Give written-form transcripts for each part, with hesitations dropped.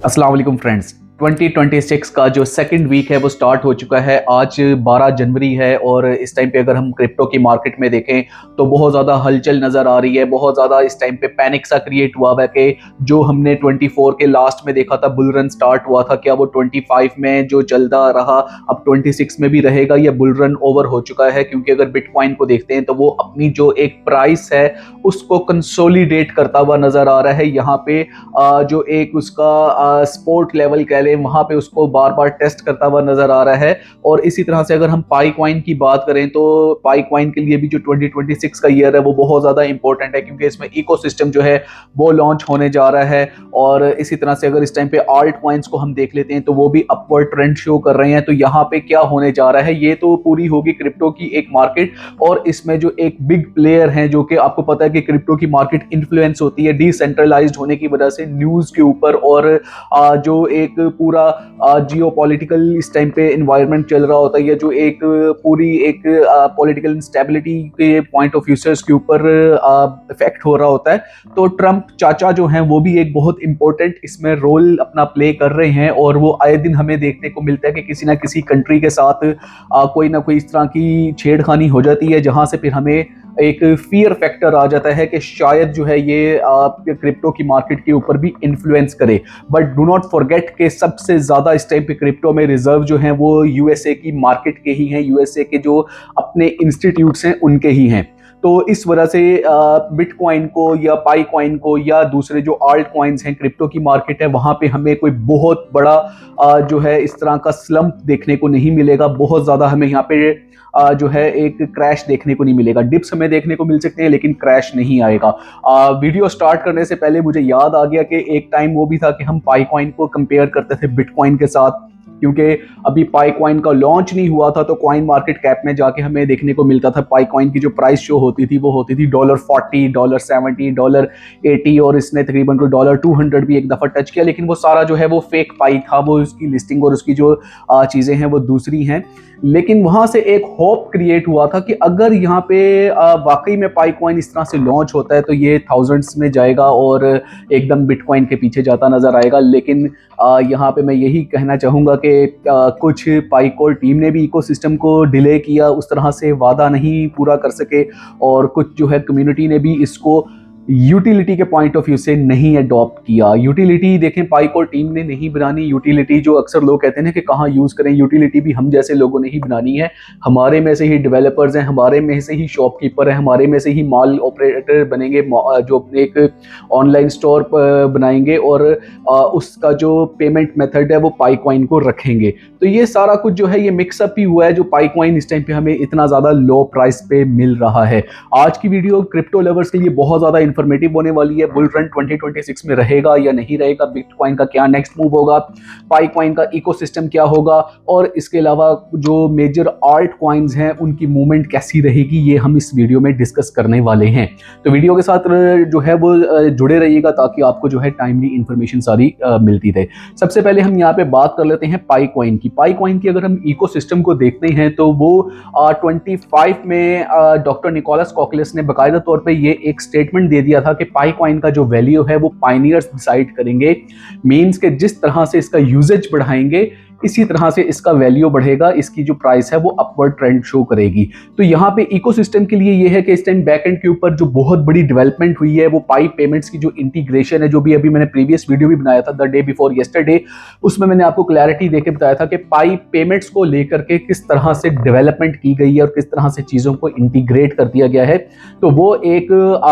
अस्सलाम वालेकुम फ्रेंड्स। 2026 का जो सेकंड वीक है वो स्टार्ट हो चुका है। आज 12 जनवरी है और इस टाइम पे अगर हम क्रिप्टो की मार्केट में देखें तो बहुत ज़्यादा हलचल नज़र आ रही है। बहुत ज़्यादा इस टाइम पे पैनिक सा क्रिएट हुआ है कि जो हमने 24 के लास्ट में देखा था, बुल रन स्टार्ट हुआ था, क्या वो 25 में जो चलता रहा अब 26 में भी रहेगा या बुल रन ओवर हो चुका है? क्योंकि अगर बिटकॉइन को देखते हैं तो वो अपनी जो एक प्राइस है उसको कंसोलिडेट करता हुआ नज़र आ रहा है। यहाँ पे जो एक उसका स्पोर्ट लेवल कह लें, वहाँ पे उसको बार बार टेस्ट करता हुआ नजर आ रहा है। और इसी तरह से अगर हम पाई कॉइन की बात करें तो पाई कॉइन के लिए भी जो 2026 का ईयर है वो बहुत ज़्यादा इंपॉर्टेंट है, क्योंकि इसमें इकोसिस्टम जो है वो लॉन्च होने जा रहा है। और इसी तरह से अगर इस टाइम पे आल्ट कॉइन्स को हम देख लेते हैं तो वो भी अपवर्ड ट्रेंड शो कर रहे हैं। तो यहाँ पे क्या होने जा रहा है, ये तो पूरी होगी क्रिप्टो की एक मार्केट। और इसमें जो एक बिग प्लेयर हैं, जो कि आपको पता है कि क्रिप्टो की मार्केट इन्फ्लुएंस होती है डिसेंट्रलाइज्ड होने की वजह से न्यूज़ के ऊपर। और जो एक पूरा जियो पॉलिटिकल इस टाइम पे इन्वायरमेंट चल रहा होता है, जो एक पूरी एक पॉलिटिकल इंस्टेबिलिटी के पॉइंट ऑफ व्यू से उसके ऊपर इफेक्ट हो रहा होता है। तो ट्रंप चाचा जो हैं वो भी एक बहुत इंपॉर्टेंट इसमें रोल अपना प्ले कर रहे हैं। और वो आए दिन हमें देखने को मिलता है कि किसी ना किसी कंट्री के साथ कोई ना कोई इस तरह की छेड़खानी हो जाती है, जहां से फिर हमें एक फियर फैक्टर आ जाता है कि शायद जो है ये क्रिप्टो की मार्केट के ऊपर भी इन्फ्लुएंस करे। बट डू नॉट फॉरगेट के सबसे ज़्यादा इस टाइम पे क्रिप्टो में रिजर्व जो हैं वो यूएसए की मार्केट के ही हैं, यूएसए के जो अपने इंस्टीट्यूट्स हैं उनके ही हैं। तो इस वजह से बिटकॉइन को या पाई कॉइन को या दूसरे जो आल्ट कॉइन्स हैं, क्रिप्टो की मार्केट है, वहाँ पे हमें कोई बहुत बड़ा जो है इस तरह का स्लम्प देखने को नहीं मिलेगा। बहुत ज़्यादा हमें यहाँ पे जो है एक क्रैश देखने को नहीं मिलेगा। डिप्स हमें देखने को मिल सकते हैं लेकिन क्रैश नहीं आएगा। वीडियो स्टार्ट करने से पहले मुझे याद आ गया कि एक टाइम वो भी था कि हम पाई कॉइन को कंपेयर करते थे बिटकॉइन के साथ, क्योंकि अभी पाई कॉइन का लॉन्च नहीं हुआ था। तो कॉइन मार्केट कैप में जाके हमें देखने को मिलता था पाई कॉइन की जो प्राइस शो होती थी वो होती थी $40, $70, $80, और इसने तकरीबन कोई $200 भी एक दफ़ा टच किया। लेकिन वो सारा जो है वो फेक पाई था, वो उसकी लिस्टिंग और उसकी जो चीज़ें हैं वो दूसरी हैं। लेकिन वहाँ से एक होप क्रिएट हुआ था कि अगर यहाँ पे वाकई में पाई कॉइन इस तरह से लॉन्च होता है तो ये थाउजेंड्स में जाएगा और एकदम बिटकॉइन के पीछे जाता नज़र आएगा। लेकिन यहाँ पे मैं यही कहना चाहूँगा कि कुछ पाईकोर टीम ने भी इकोसिस्टम को डिले किया, उस तरह से वादा नहीं पूरा कर सके। और कुछ जो है कम्युनिटी ने भी इसको यूटिलिटी के पॉइंट ऑफ व्यू से नहीं अडॉप्ट किया। यूटिलिटी देखें, पाईकोर टीम ने नहीं बनानी यूटिलिटी। जो अक्सर लोग कहते हैं कि कहाँ यूज़ करें यूटिलिटी, भी हम जैसे लोगों ने ही बनानी है। हमारे में से ही डेवलपर्स हैं, हमारे में से ही शॉपकीपर हैं, हमारे में से ही मॉल ऑपरेटर बनेंगे, जो अपने एक ऑनलाइन स्टोर बनाएंगे और उसका जो पेमेंट मेथड है वो पाई कॉइन को रखेंगे। तो ये सारा कुछ जो है ये मिक्सअप ही हुआ है, जो पाई कॉइन इस टाइम पे हमें इतना ज़्यादा लो प्राइस पे मिल रहा है। आज की वीडियो क्रिप्टो लवर्स के लिए बहुत ज़्यादा इंफॉर्मेटिव होने वाली है। बुल रन 2026 में रहेगा या नहीं रहेगा, बिटकॉइन का क्या नेक्स्ट मूव होगा, पाई कॉइन का इकोसिस्टम क्या होगा, और इसके अलावा जो मेजर आल्ट कॉइन्स हैं उनकी मूवमेंट कैसी रहेगी, ये हम इस वीडियो में डिस्कस करने वाले हैं। तो वीडियो के साथ जो है वो जुड़े रहिएगा ताकि आपको जो है टाइमली इंफॉर्मेशन सारी मिलती रहे। सबसे पहले हम यहाँ पे बात कर लेते हैं पाई कॉइन की। पाई कॉइन की अगर हम इकोसिस्टम को देखते हैं तो वो 25 में डॉक्टर निकोलस कॉकलेस ने बाकायदा तौर पे ये एक स्टेटमेंट दे दिया था कि पाई कॉइन का जो वैल्यू है वो पायनियर्स डिसाइड करेंगे। मींस के जिस तरह से इसका यूजेज बढ़ाएंगे इसी तरह से इसका वैल्यू बढ़ेगा, इसकी जो प्राइस है वो अपवर्ड ट्रेंड शो करेगी। तो यहाँ पे इकोसिस्टम के लिए ये है कि इस टाइम बैकएंड के ऊपर जो बहुत बड़ी डेवलपमेंट हुई है वो पाई पेमेंट्स की जो इंटीग्रेशन है, जो भी अभी मैंने प्रीवियस वीडियो भी बनाया था द डे बिफोर येस्टरडे, उसमें मैंने आपको क्लैरिटी देके बताया था कि पाई पेमेंट्स को लेकर के किस तरह से डेवलपमेंट की गई है और किस तरह से चीज़ों को इंटीग्रेट कर दिया गया है। तो वो एक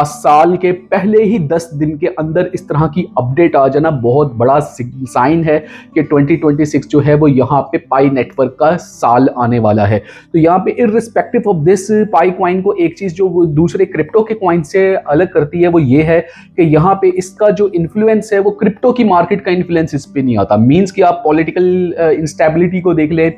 साल के पहले ही 10 दिन के अंदर इस तरह की अपडेट आ जाना बहुत बड़ा साइन है कि 2026 जो है वो यहाँ पे पाई नेटवर्क का साल आने वाला है। तो यहाँ पे irrespective of this pi coin को एक चीज जो दूसरे क्रिप्टो के कॉइन से अलग करती है वो ये है कि यहाँ पे इसका जो इन्फ्लुएंस है वो क्रिप्टो की मार्केट का इन्फ्लुएंस इस पे नहीं आता। मींस कि आप पॉलिटिकल इंस्टेबिलिटी को देख ले,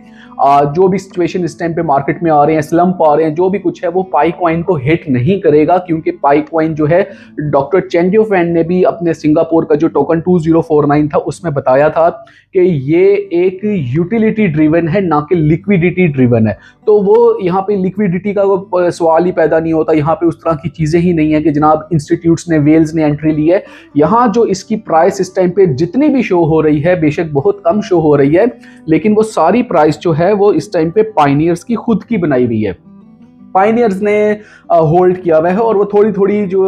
जो भी सिचुएशन इस टाइम पे मार्केट में आ रहे हैं, स्लम्प आ रहे हैं, जो भी कुछ है वो पाई कॉइन को हिट नहीं करेगा, क्योंकि पाई कॉइन जो है डॉक्टर चेन ड्यूफेन ने भी अपने सिंगापुर का जो टोकन 2049 था उसमें बताया था कि ये एक यूटिलिटी ड्रिवन है, ना कि लिक्विडिटी ड्रिवन है। तो वो यहाँ पे लिक्विडिटी का वो सवाल ही पैदा नहीं होता। यहाँ पे उस तरह की चीज़ें ही नहीं है कि जनाब इंस्टीट्यूट्स ने, वेल्स ने एंट्री ली है। यहाँ जो इसकी प्राइस इस टाइम पे जितनी भी शो हो रही है, बेशक बहुत कम शो हो रही है, लेकिन वो सारी प्राइस जो है वो इस टाइम पे पायनियर्स की खुद की बनाई हुई है। पायनियर्स ने होल्ड किया हुआ है और वो थोड़ी थोड़ी जो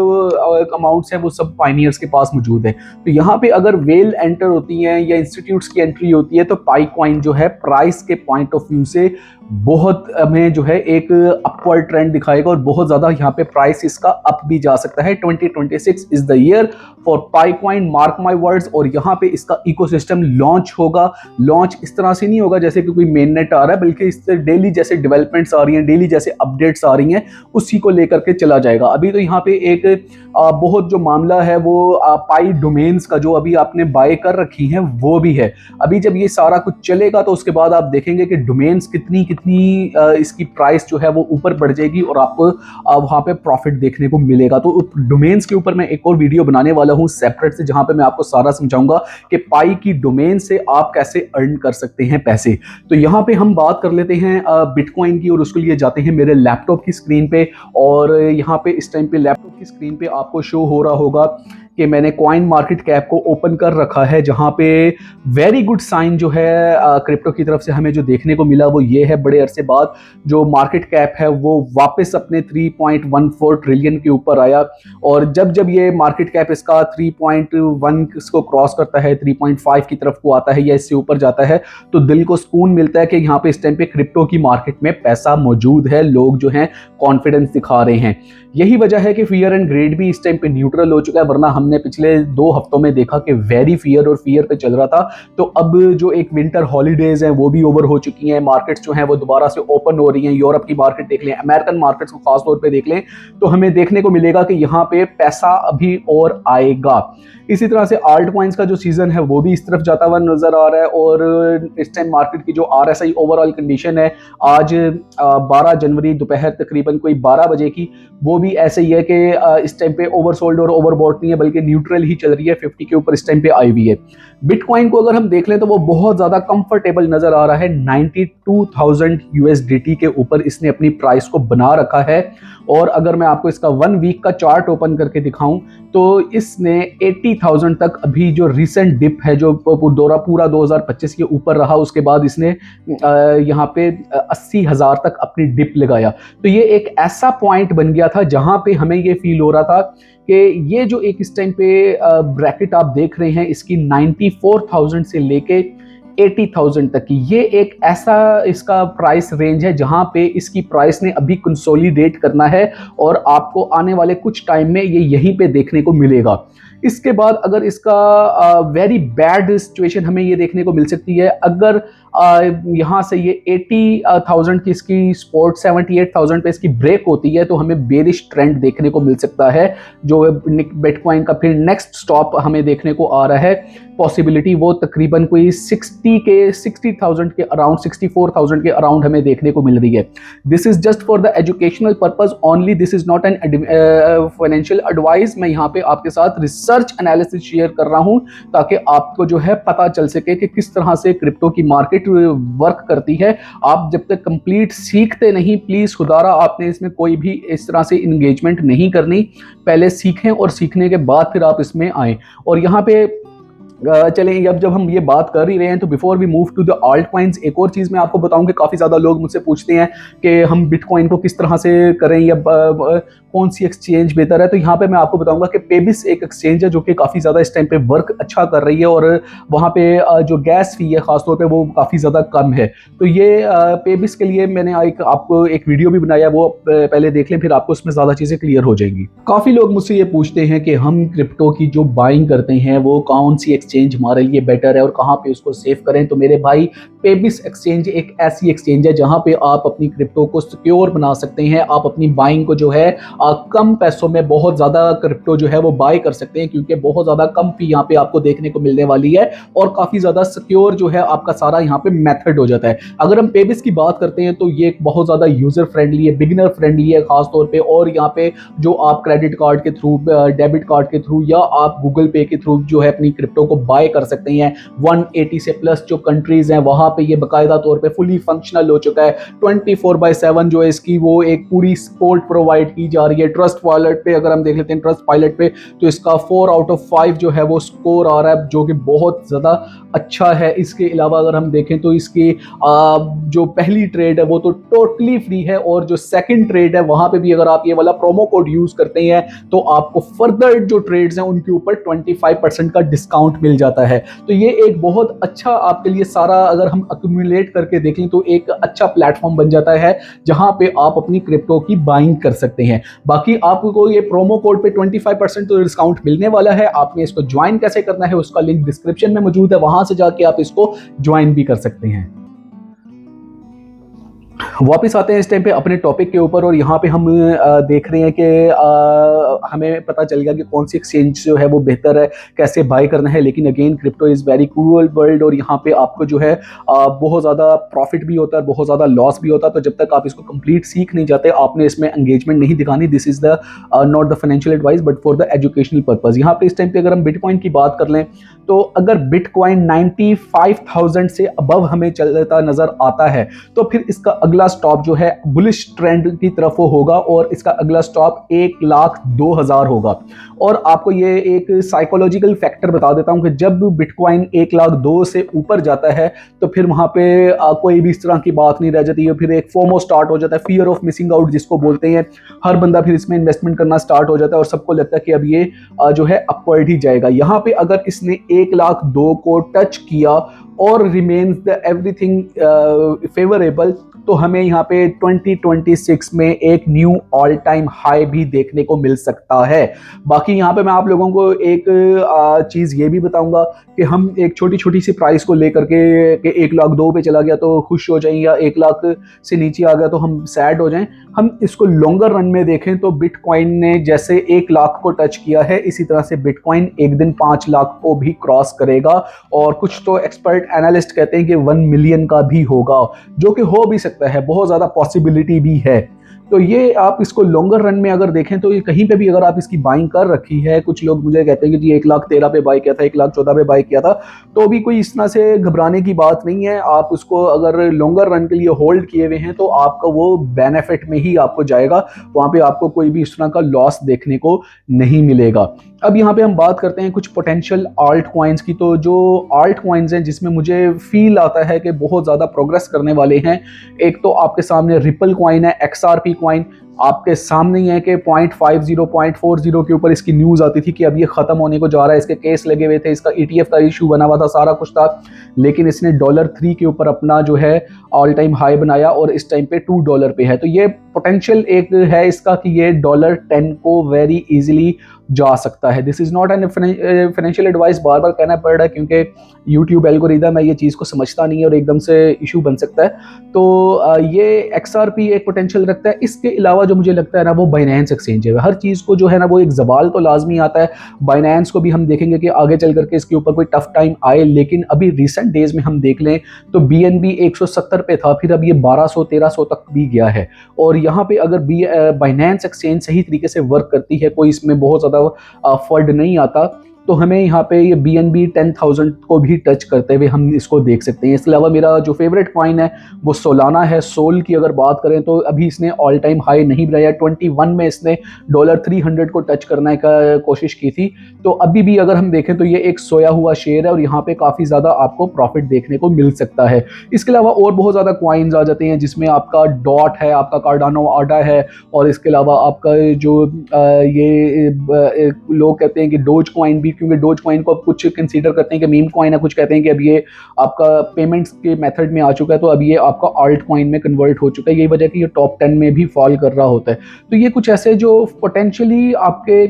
अमाउंट्स हैं वो सब पायनियर्स के पास मौजूद है। तो यहाँ पे अगर वेल एंटर होती हैं या इंस्टीट्यूट्स की एंट्री होती है तो पाई कॉइन जो है प्राइस के पॉइंट ऑफ व्यू से बहुत हमें जो है एक अपवर्ड ट्रेंड दिखाएगा और बहुत ज़्यादा यहाँ पे प्राइस इसका अप भी जा सकता है। 2026 is the year for pi coin, mark my words. और यहाँ पे इसका इकोसिस्टम लॉन्च होगा। लॉन्च इस तरह से नहीं होगा जैसे कि कोई मेन नेट आ रहा है, बल्कि इससे डेली जैसे डेवलपमेंट्स आ रही हैं, डेली जैसे अपडेट्स आ रही हैं, उसी को लेकर के चला जाएगा। अभी तो यहाँ पे एक बहुत जो मामला है वो पाई डोमेन्स का जो अभी आपने बाय कर रखी हैं वो भी है। अभी जब ये सारा कुछ चलेगा तो उसके बाद आप देखेंगे कि डोमेन्स कितनी इसकी प्राइस जो है वो ऊपर बढ़ जाएगी और आपको वहाँ पे प्रॉफिट देखने को मिलेगा। तो डोमेन्स के ऊपर मैं एक और वीडियो बनाने वाला हूँ सेपरेट से, जहाँ पे मैं आपको सारा समझाऊंगा कि पाई की डोमेन से आप कैसे अर्न कर सकते हैं पैसे। तो यहाँ पे हम बात कर लेते हैं बिटकॉइन की और उसके लिए जाते हैं मेरे लैपटॉप की स्क्रीन पे। और यहाँ पे इस टाइम पे लैपटॉप की स्क्रीन पे आपको शो हो रहा होगा कि मैंने कॉइन मार्केट कैप को ओपन कर रखा है, जहां पे वेरी गुड साइन जो है क्रिप्टो की तरफ से हमें जो देखने को मिला वो ये है, बड़े अरसे बाद जो मार्केट कैप है वो वापस अपने 3.14 ट्रिलियन के ऊपर आया। और जब जब ये मार्केट कैप इसका 3.1 इसको क्रॉस करता है, 3.5 की तरफ को आता है या इससे ऊपर जाता है, तो दिल को सुकून मिलता है कि यहाँ पे इस टाइम पे क्रिप्टो की मार्केट में पैसा मौजूद है, लोग जो हैं कॉन्फिडेंस दिखा रहे हैं। यही वजह है कि फियर एंड ग्रेड भी इस टाइम पे न्यूट्रल हो चुका है, वरना हमने पिछले 2 हफ्तों में देखा कि वेरी फियर और फियर पे चल रहा था। तो अब जो एक विंटर हॉलीडेज हैं वो भी ओवर हो चुकी हैं, मार्केट्स जो हैं वो दोबारा से ओपन हो रही हैं। यूरोप की मार्केट देख लें, अमेरिकन मार्केट्स को खास तौर पे देख लें, तो हमें देखने को मिलेगा कि यहाँ पे पैसा अभी और आएगा। इसी तरह से आल्ट कॉइन्स का जो सीजन है वो भी इस तरफ जाता हुआ नजर आ रहा है। और इस टाइम मार्केट की जो RSI ओवरऑल कंडीशन है आज 12 जनवरी दोपहर तकरीबन कोई 12 बजे की, वो भी ऐसे ही है कि इस टाइम पे ओवरसोल्ड और ओवरबॉट नहीं है, बल्कि न्यूट्रल ही चल रही है, 50 के ऊपर इस टाइम पे आई हुई है। बिटकॉइन को अगर हम देख लें तो वो बहुत ज्यादा कंफर्टेबल नजर आ रहा है, 92,000 USDT के ऊपर इसने अपनी प्राइस को बना रखा है। और अगर मैं आपको इसका 1 वीक का चार्ट ओपन करके दिखाऊं तो इसने 80,000 तक अभी जो रिसेंट डिप है, जो पूरा 2025 के ऊपर रहा, उसके बाद इसने यहाँ पे 80,000 तक अपनी डिप लगाया। तो ये एक ऐसा पॉइंट बन गया था जहां पे हमें ये फील हो रहा था कि ये जो एक इस टाइम पे ब्रैकेट आप देख रहे हैं इसकी 94,000 से लेके 80,000 तक की, ये एक ऐसा इसका प्राइस रेंज है जहां पे इसकी प्राइस ने अभी कंसोलिडेट करना है और आपको आने वाले कुछ टाइम में ये यहीं पे देखने को मिलेगा। इसके बाद अगर इसका वेरी बैड सिचुएशन हमें ये देखने को मिल सकती है, अगर यहाँ से ये 80,000 की इसकी स्पोर्ट 78,000 पे इसकी ब्रेक होती है तो हमें बेरिश ट्रेंड देखने को मिल सकता है। जो बिटकॉइन का फिर नेक्स्ट स्टॉप हमें देखने को आ रहा है, पॉसिबिलिटी वो तकरीबन कोई 60,000 के अराउंड, 64,000 के अराउंड हमें देखने को मिल रही है। This is just for the educational purpose only, this is not an financial advice. मैं यहाँ पे आपके साथ रिसर्च एनालिसिस शेयर कर रहा हूँ ताकि आपको जो है पता चल सके कि किस तरह से क्रिप्टो की मार्केट वर्क करती है। आप जब तक कंप्लीट सीखते नहीं, प्लीज खुदारा आपने इसमें कोई भी इस तरह से इंगेजमेंट नहीं करनी, पहले सीखें और सीखने के बाद फिर आप इसमें आएं। और यहाँ पे चलें, अब जब हम ये बात कर ही रहे हैं तो before we move to the altcoins, एक और चीज़ मैं आपको बताऊं कि काफ़ी ज़्यादा लोग मुझसे पूछते हैं कि हम बिटकॉइन को किस तरह से करें या कौन सी एक्सचेंज बेहतर है। तो यहाँ पे मैं आपको बताऊंगा कि पेबिस एक एक्सचेंज है जो कि काफ़ी ज़्यादा इस टाइम पे वर्क अच्छा कर रही है और वहाँ पे जो गैस फी है ख़ासतौर पे वो काफ़ी ज़्यादा कम है। तो ये पेबिस के लिए मैंने आपको एक वीडियो भी बनाया, वो पहले देख लें, फिर आपको उसमें ज़्यादा चीज़ें क्लियर हो जाएंगी। काफ़ी लोग मुझसे ये पूछते हैं कि हम क्रिप्टो की जो बाइंग करते हैं वो कौन सी एक्सचेंज हमारे लिए बेटर है और कहाँ पे उसको सेव करें। तो मेरे भाई, पेबिस एक्सचेंज एक ऐसी एक्सचेंज है जहाँ पे आप अपनी क्रिप्टो को सिक्योर बना सकते हैं। आप अपनी बाइंग को जो है कम पैसों में बहुत ज़्यादा क्रिप्टो जो है वो बाय कर सकते हैं, क्योंकि बहुत ज़्यादा कम फी यहाँ पे आपको देखने को मिलने वाली है और काफ़ी ज़्यादा सिक्योर जो है आपका सारा यहाँ पे मेथड हो जाता है। अगर हम पेबिस की बात करते हैं तो ये एक बहुत ज़्यादा यूज़र फ्रेंडली है, बिगिनर फ्रेंडली है खासतौर पे। और यहाँ पे जो आप क्रेडिट कार्ड के थ्रू, डेबिट कार्ड के थ्रू या आप गूगल पे के थ्रू जो है अपनी क्रिप्टो को बाय कर सकते हैं। 180 से प्लस जो कंट्रीज हैं वहाँ पे ये बाकायदा तौर पे फुली फंक्शनल हो चुका है। 24/7 जो है इसकी वो एक पूरी सपोर्ट प्रोवाइड की जा रही है। ट्रस्ट वॉलेट पे अगर हम देख लेते हैं, ट्रस्ट पायलट पे, तो इसका 4/5 जो है वो स्कोर आ रहा है, जो कि बहुत ज़्यादा अच्छा है। इसके अलावा अगर हम देखें तो इसकी जो पहली ट्रेड है वो तो टोटली फ्री है, और जो सेकंड ट्रेड है वहाँ पे भी अगर आप ये वाला प्रोमो कोड यूज़ करते हैं तो आपको फर्दर जो ट्रेड्स हैं उनके ऊपर 25% का डिस्काउंट मिल जाता है। तो ये एक बहुत अच्छा आपके लिए सारा अगर हम अक्यूमुलेट करके देखें तो एक अच्छा प्लेटफॉर्म बन जाता है जहां पे आप अपनी क्रिप्टो की बाइंग कर सकते हैं। बाकी आपको ये प्रोमो कोड पे 25% तो डिस्काउंट मिलने वाला है। आपने इसको ज्वाइन कैसे करना है उसका लिंक डिस्क्रिप्शन में मौजूद है, वहां से जाके आप इसको ज्वाइन भी कर सकते हैं। वापस आते हैं इस टाइम पे अपने टॉपिक के ऊपर, और यहाँ पे हम देख रहे हैं कि हमें पता चल गया कि कौन सी एक्सचेंज जो है वो बेहतर है, कैसे बाय करना है। लेकिन again crypto is very cruel world, और यहाँ पे आपको जो है बहुत ज़्यादा प्रॉफिट भी होता है, बहुत ज़्यादा लॉस भी होता है। तो जब तक आप इसको कंप्लीट सीख नहीं जाते, आपने इसमें एंगेजमेंट नहीं दिखानी। This is the not the financial advice but for the educational purpose. यहाँ पे इस टाइम पे अगर हम बिटकॉइन की बात कर लें तो अगर बिटकॉइन 95,000 से अबव हमें चलता नज़र आता है तो फिर इसका अगला स्टॉप जो है बुलिश ट्रेंड की तरफ वो होगा, और इसका अगला स्टॉप 1,02,000 होगा। और आपको ये एक साइकोलॉजिकल फैक्टर बता देता हूं कि जब बिटकॉइन 1,02,000 से ऊपर जाता है तो फिर वहां पे कोई भी इस तरह की बात नहीं रह जाती है। फिर एक फोमो स्टार्ट हो जाता है, फियर ऑफ मिसिंग आउट जिसको बोलते हैं। हर बंदा फिर इसमें इन्वेस्टमेंट करना स्टार्ट हो जाता है और सबको लगता है कि अब ये जो है अपवर्ड ही जाएगा। यहाँ पे अगर इसने 1,02,000 को टच किया और रिमेन्स द एवरीथिंग फेवरेबल, तो हमें यहाँ पे 2026 में एक न्यू ऑल टाइम हाई भी देखने को मिल सकता है। बाकी यहाँ पे मैं आप लोगों को एक चीज़ ये भी बताऊंगा कि हम एक छोटी छोटी सी प्राइस को लेकर के 1,02,000 पे चला गया तो खुश हो जाएं, या 1,00,000 से नीचे आ गया तो हम सैड हो जाएं। हम इसको लॉन्गर रन में देखें तो बिटकॉइन ने जैसे 1,00,000 को टच किया है, इसी तरह से बिटकॉइन एक दिन 5,00,000 को भी क्रॉस करेगा, और कुछ तो एक्सपर्ट एनालिस्ट कहते हैं कि 1 मिलियन का भी होगा, जो कि हो भी सकता है, बहुत ज़्यादा पॉसिबिलिटी भी है। तो ये आप इसको लॉन्गर रन में अगर देखें तो ये कहीं पे भी अगर आप इसकी बाइंग कर रखी है, कुछ लोग मुझे कहते हैं कि जी 1,13,000 पे बाई किया था, 1,14,000 पे बाई किया था, तो भी कोई इस तरह से घबराने की बात नहीं है। आप उसको अगर लॉन्गर रन के लिए होल्ड किए हुए हैं तो आपका वो बेनिफिट में ही आपको जाएगा, वहाँ पे आपको कोई भी इस तरह का लॉस देखने को नहीं मिलेगा। अब यहाँ पे हम बात करते हैं कुछ पोटेंशियल आल्ट कॉइन्स की। तो जो आल्ट कॉइन्स हैं जिसमें मुझे फील आता है कि बहुत ज़्यादा प्रोग्रेस करने वाले हैं, एक तो आपके सामने रिपल कॉइन है, XRP कॉइन आपके सामने ही है कि 0.50 0.40 के ऊपर इसकी न्यूज़ आती थी कि अब ये ख़त्म होने को जा रहा है। इसके केस लगे हुए थे, इसका ETF का इशू बना हुआ था, सारा कुछ था, लेकिन इसने $3 के ऊपर अपना जो है ऑल टाइम हाई बनाया और इस टाइम पे $2 पे है। तो ये पोटेंशियल एक है इसका कि ये $10 को वेरी इजीली जा सकता है। This is not an financial advice, बार बार कहना पड़ रहा है क्योंकि यूट्यूब एल्गोरिदम है, ये चीज़ को समझता नहीं है और एकदम से इशू बन सकता है। तो ये XRP एक पोटेंशियल रखता है। इसके अलावा जो मुझे लगता है ना वो बाइनेंस एक्सचेंज है। हर चीज़ को जो है ना वो एक जवाल तो लाजमी आता है। बाइनेंस को भी हम देखेंगे कि आगे चल करके इसके ऊपर कोई टफ टाइम आए, लेकिन अभी रिसेंट डेज में हम देख लें तो BNB 170 पे था, फिर अब ये 1200-1300 तक भी गया है। और यहाँ पे अगर बाइनेंस एक्सचेंज सही तरीके से वर्क करती है, कोई इसमें बहुत ज़्यादा फर्ड नहीं आता, तो हमें यहाँ पे ये BNB 10,000 को भी टच करते हुए हम इसको देख सकते हैं। इसके अलावा मेरा जो फेवरेट कॉइन है वो सोलाना है। सोल की अगर बात करें तो अभी इसने ऑल टाइम हाई नहीं बनाया, 21 में इसने $300 को टच करने का कोशिश की थी। तो अभी भी अगर हम देखें तो ये एक सोया हुआ शेयर है और यहाँ पे काफ़ी ज़्यादा आपको प्रॉफिट देखने को मिल सकता है। इसके अलावा और बहुत ज़्यादा कॉइन्स आ जाते हैं जिसमें आपका डॉट है, आपका कार्डानो आडा है, और इसके अलावा आपका जो ये लोग कहते हैं कि डोज कॉइन भी, क्योंकि डोज कॉइन को अब कुछ कंसीडर करते हैं कि मीम कॉइन है, कुछ कहते हैं कि अब ये आपका पेमेंट्स के मेथड में आ चुका है, तो अब ये आपका आल्ट कॉइन में कन्वर्ट हो चुका है। यही वजह कि ये टॉप 10 में भी फॉल कर रहा होता है। तो ये कुछ ऐसे जो पोटेंशियली आपके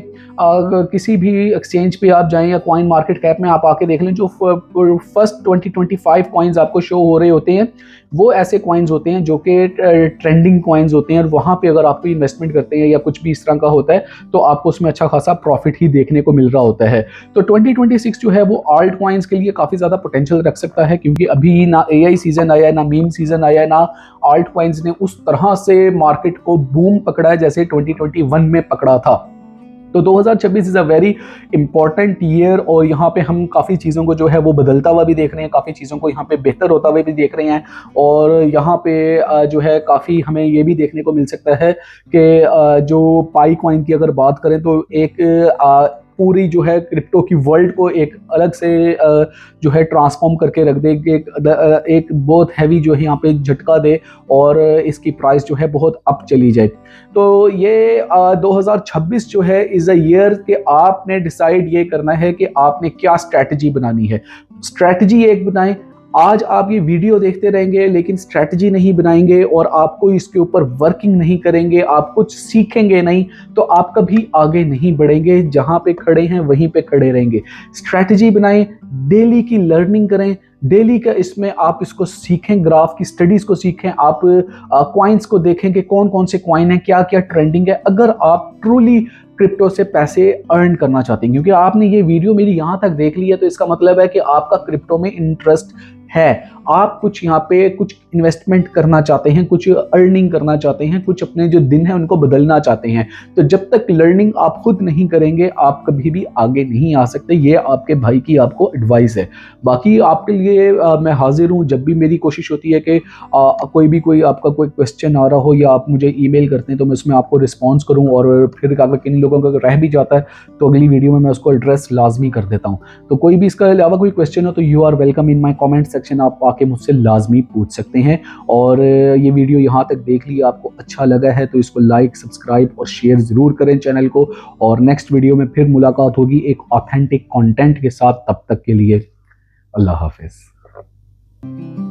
किसी भी एक्सचेंज पे आप जाएं या कॉइन मार्केट कैप में आप आके देख लें, जो फर्स्ट 20-25 कॉइन्स आपको शो हो रहे होते हैं वो ऐसे कॉइन्स होते हैं जो कि ट्रेंडिंग कॉइन्स होते हैं, और वहाँ पे अगर आप कोई इन्वेस्टमेंट करते हैं या कुछ भी इस तरह का होता है तो आपको उसमें अच्छा खासा प्रॉफिट ही देखने को मिल रहा होता है। तो 2026 जो है वो आल्ट कॉइन्स के लिए काफ़ी ज़्यादा पोटेंशियल रख सकता है, क्योंकि अभी ना AI सीजन आया है, ना मीम सीजन आया है, ना आल्ट कॉइन्स ने उस तरह से मार्केट को बूम पकड़ा है जैसे 2021 में पकड़ा था। तो 2026 is a very important year और यहाँ पे हम काफ़ी चीज़ों को जो है वो बदलता हुआ भी देख रहे हैं, काफ़ी चीज़ों को यहाँ पे बेहतर होता हुआ भी देख रहे हैं। और यहाँ पे जो है काफ़ी हमें ये भी देखने को मिल सकता है कि जो पाई कॉइन की अगर बात करें तो एक पूरी जो है क्रिप्टो की वर्ल्ड को एक अलग से जो है ट्रांसफॉर्म करके रख दे, एक बहुत हैवी जो है यहाँ पे झटका दे और इसकी प्राइस जो है बहुत अप चली जाए। तो ये 2026 जो है इज़ अ ईयर कि आपने डिसाइड ये करना है कि आपने क्या स्ट्रैटेजी बनानी है। स्ट्रैटेजी एक बनाएं। आज आप ये वीडियो देखते रहेंगे लेकिन स्ट्रैटेजी नहीं बनाएंगे और आपको इसके ऊपर वर्किंग नहीं करेंगे, आप कुछ सीखेंगे नहीं, तो आप कभी आगे नहीं बढ़ेंगे। जहां पे खड़े हैं वहीं पे खड़े रहेंगे। स्ट्रैटेजी बनाएं, डेली की लर्निंग करें, डेली का इसमें आप इसको सीखें, ग्राफ की स्टडीज को सीखें, आप कॉइन्स को देखें कि कौन कौन से कॉइन है, क्या क्या ट्रेंडिंग है, अगर आप ट्रूली क्रिप्टो से पैसे अर्न करना चाहते हैं। क्योंकि आपने ये वीडियो मेरी यहां तक देख ली है तो इसका मतलब है कि आपका क्रिप्टो में इंटरेस्ट है, आप कुछ यहाँ पे कुछ इन्वेस्टमेंट करना चाहते हैं, कुछ अर्निंग करना चाहते हैं, कुछ अपने जो दिन है उनको बदलना चाहते हैं। तो जब तक लर्निंग आप खुद नहीं करेंगे आप कभी भी आगे नहीं आ सकते। ये आपके भाई की आपको एडवाइस है। बाकी आपके लिए मैं हाजिर हूँ जब भी मेरी कोशिश होती है कि कोई आपका कोई क्वेश्चन आ रहा हो या आप मुझे ईमेल करते हैं तो मैं उसमें आपको रिस्पॉन्स करूँ, और फिर अगर किन लोगों का रह भी जाता है तो अगली वीडियो में मैं उसको एड्रेस लाजमी कर देता हूँ। तो कोई भी इसका अलावा कोई क्वेश्चन हो तो you are welcome in my comment section, आप आके मुझसे लाजमी पूछ सकते हैं। और ये वीडियो यहाँ तक देख ली, आपको अच्छा लगा है तो इसको लाइक, सब्सक्राइब और शेयर ज़रूर करें चैनल को। और नेक्स्ट वीडियो में फिर मुलाकात होगी एक ऑथेंटिक कंटेंट के साथ। तब तक के लिए अल्लाह हाफिज़।